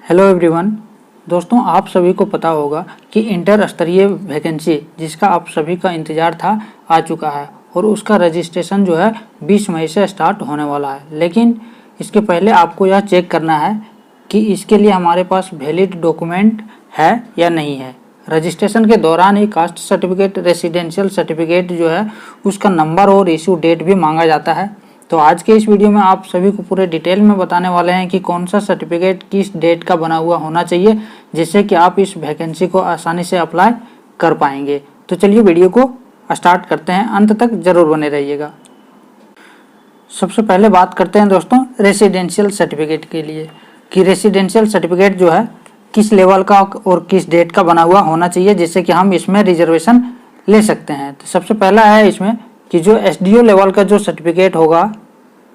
Hello everyone. दोस्तों, आप सभी को पता होगा कि इंटर स्तरीय वैकेंसी जिसका आप सभी का इंतज़ार था आ चुका है और उसका रजिस्ट्रेशन जो है 20 मई से स्टार्ट होने वाला है। लेकिन इसके पहले आपको यह चेक करना है कि इसके लिए हमारे पास वैलिड डॉक्यूमेंट है या नहीं है। रजिस्ट्रेशन के दौरान ही कास्ट सर्टिफिकेट, रेसिडेंशियल सर्टिफिकेट जो है उसका नंबर और इशू डेट भी मांगा जाता है। तो आज के इस वीडियो में आप सभी को पूरे डिटेल में बताने वाले हैं कि कौन सा सर्टिफिकेट किस डेट का बना हुआ होना चाहिए, जिससे कि आप इस वैकेंसी को आसानी से अप्लाई कर पाएंगे। तो चलिए वीडियो को स्टार्ट करते हैं, अंत तक जरूर बने रहिएगा। सबसे पहले बात करते हैं दोस्तों रेसिडेंशियल सर्टिफिकेट के लिए कि रेसिडेंशियल सर्टिफिकेट जो है किस लेवल का और किस डेट का बना हुआ होना चाहिए, जिससे कि हम इसमें रिजर्वेशन ले सकते हैं। तो सबसे पहला है इसमें कि जो एसडीओ लेवल का जो सर्टिफिकेट होगा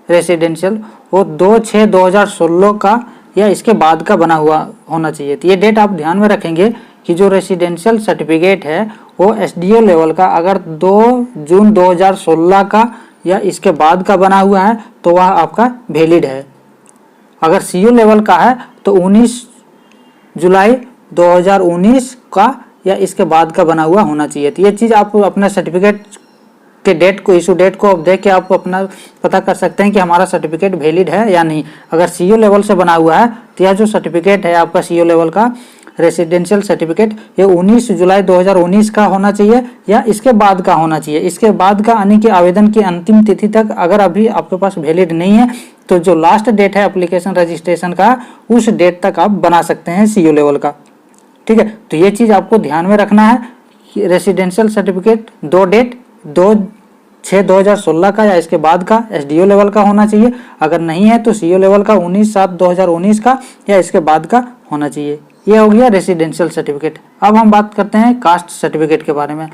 रेसिडेंशियल, वो 2/6/2016 का या इसके बाद का बना हुआ होना चाहिए। तो ये डेट आप ध्यान में रखेंगे कि जो रेसिडेंशियल सर्टिफिकेट है वो एसडीओ लेवल का अगर 2 जून 2016 का या इसके बाद का बना हुआ है तो वह आपका वैलिड है। अगर सीओ लेवल का है तो 19 जुलाई 2019 का या इसके बाद का बना हुआ होना चाहिए। तो ये चीज़ आप अपना सर्टिफिकेट के डेट को, इशू डेट को देख के आप अपना पता कर सकते हैं कि हमारा सर्टिफिकेट वैलिड है या नहीं। अगर सीओ लेवल से बना हुआ है तो यह जो सर्टिफिकेट है आपका सीओ लेवल का रेसिडेंशियल सर्टिफिकेट, ये 19 जुलाई 2019 का होना चाहिए या इसके बाद का होना चाहिए। इसके बाद का यानी कि आवेदन की अंतिम तिथि तक अगर अभी आपके पास वैलिड नहीं है तो जो लास्ट डेट है एप्लीकेशन रजिस्ट्रेशन का, उस डेट तक आप बना सकते हैं सीओ लेवल का। ठीक है, तो ये चीज़ आपको ध्यान में रखना है कि रेसिडेंशियल सर्टिफिकेट 2/6/2016 का या इसके बाद का एसडीओ लेवल का होना चाहिए। अगर नहीं है तो सीओ लेवल का 19/7/2019 का या इसके बाद का होना चाहिए। ये हो गया रेसिडेंशियल सर्टिफिकेट। अब हम बात करते हैं कास्ट सर्टिफिकेट के बारे में।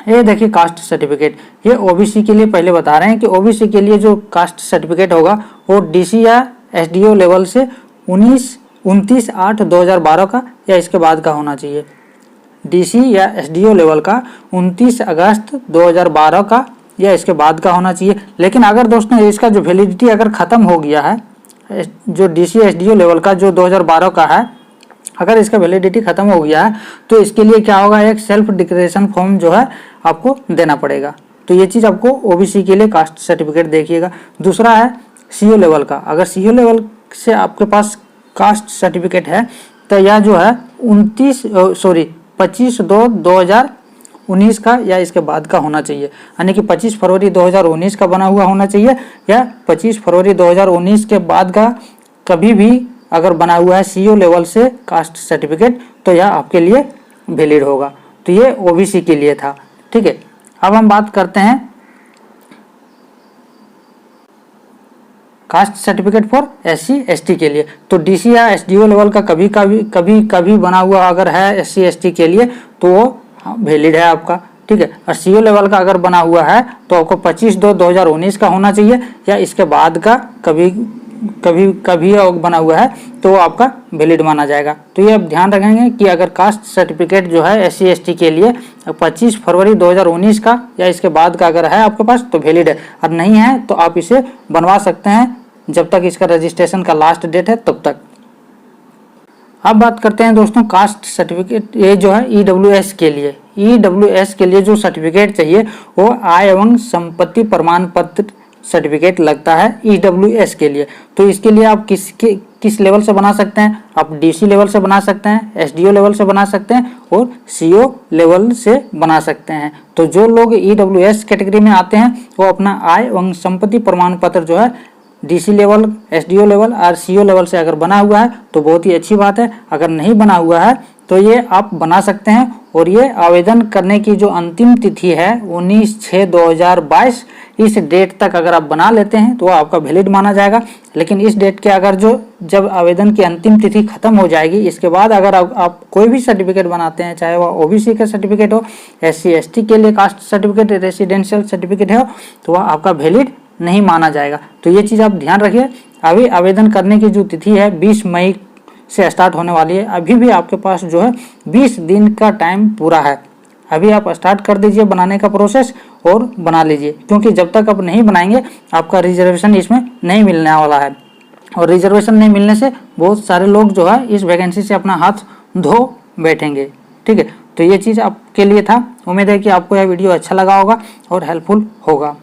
ये देखिए कास्ट सर्टिफिकेट, ये ओबीसी के लिए पहले बता रहे हैं कि ओबीसी के लिए जो कास्ट सर्टिफिकेट होगा वो डीसी या एसडीओ लेवल से 29/8/2012 का या इसके बाद का होना चाहिए। डीसी या एसडीओ लेवल का 29 अगस्त 2012 का या इसके बाद का होना चाहिए। लेकिन अगर दोस्तों इसका जो वैलिडिटी अगर ख़त्म हो गया है, जो डीसी एसडीओ लेवल का जो 2012 का है, अगर इसका वैलिडिटी ख़त्म हो गया है तो इसके लिए क्या होगा, एक सेल्फ डिक्लेरेशन फॉर्म जो है आपको देना पड़ेगा। तो ये चीज़ आपको ओबीसी के लिए कास्ट सर्टिफिकेट देखिएगा। दूसरा है सीओ लेवल का। अगर सीओ लेवल से आपके पास कास्ट सर्टिफिकेट है तो यह जो है 25/2/2019 का या इसके बाद का होना चाहिए, यानी कि 25 फरवरी 2019 का बना हुआ होना चाहिए या 25 फरवरी 2019 के बाद का कभी भी अगर बना हुआ है सीओ लेवल से कास्ट सर्टिफिकेट तो यह आपके लिए वैलिड होगा। तो ये ओबीसी के लिए था। ठीक है, अब हम बात करते हैं caste certificate for SC ST के लिए। तो डीसी या एसडीओ लेवल का कभी बना हुआ अगर है एससी एसटी के लिए तो वो वैलिड है आपका। ठीक है, और सीओ लेवल का अगर बना हुआ है तो आपको 25/2/2019 का होना चाहिए या इसके बाद का कभी बना हुआ है तो वो आपका वैलिड माना जाएगा। तो ये आप ध्यान रखेंगे कि अगर कास्ट सर्टिफिकेट जो है एससी एसटी के लिए 25 फरवरी 2019 का या इसके बाद का अगर है आपके पास तो वैलिड है, और नहीं है तो आप इसे बनवा सकते हैं जब तक इसका रजिस्ट्रेशन का लास्ट डेट है तब तक। अब बात करते हैं दोस्तों कास्ट सर्टिफिकेट, ये जो है ईडब्ल्यूएस के लिए। ईडब्ल्यूएस के लिए जो सर्टिफिकेट चाहिए वो आय एवं संपत्ति प्रमाण पत्र सर्टिफिकेट लगता है ईडब्ल्यूएस के लिए। तो इसके लिए आप किस लेवल से बना सकते हैं, आप डीसी लेवल से बना सकते हैं, एसडीओ लेवल से बना सकते हैं और सीओ लेवल से बना सकते हैं। तो जो लोग ईडब्ल्यूएस कैटेगरी में आते हैं वो अपना आय एवं संपत्ति प्रमाण पत्र जो है डीसी लेवल, एसडीओ लेवल और सीओ लेवल से अगर बना हुआ है तो बहुत ही अच्छी बात है। अगर नहीं बना हुआ है तो ये आप बना सकते हैं, और ये आवेदन करने की जो अंतिम तिथि है 19/6/2022, इस डेट तक अगर आप बना लेते हैं तो आपका वैलिड माना जाएगा। लेकिन इस डेट के अगर जब आवेदन की अंतिम तिथि खत्म हो जाएगी, इसके बाद अगर आप कोई भी सर्टिफिकेट बनाते हैं, चाहे वह ओबीसी का सर्टिफिकेट हो, एससी एसटी के लिए कास्ट सर्टिफिकेट, रेसिडेंशियल सर्टिफिकेट हो, तो वह आपका वैलिड नहीं माना जाएगा। तो ये चीज़ आप ध्यान रखिए। अभी आवेदन करने की जो तिथि है 20 मई से स्टार्ट होने वाली है। अभी भी आपके पास जो है 20 दिन का टाइम पूरा है। अभी आप स्टार्ट कर दीजिए बनाने का प्रोसेस और बना लीजिए, क्योंकि जब तक आप नहीं बनाएंगे आपका रिजर्वेशन इसमें नहीं मिलने वाला है। और रिजर्वेशन नहीं मिलने से बहुत सारे लोग जो है इस वैकेंसी से अपना हाथ धो बैठेंगे। ठीक है, तो ये चीज़ आपके लिए था। उम्मीद है कि आपको यह वीडियो अच्छा लगा होगा और हेल्पफुल होगा।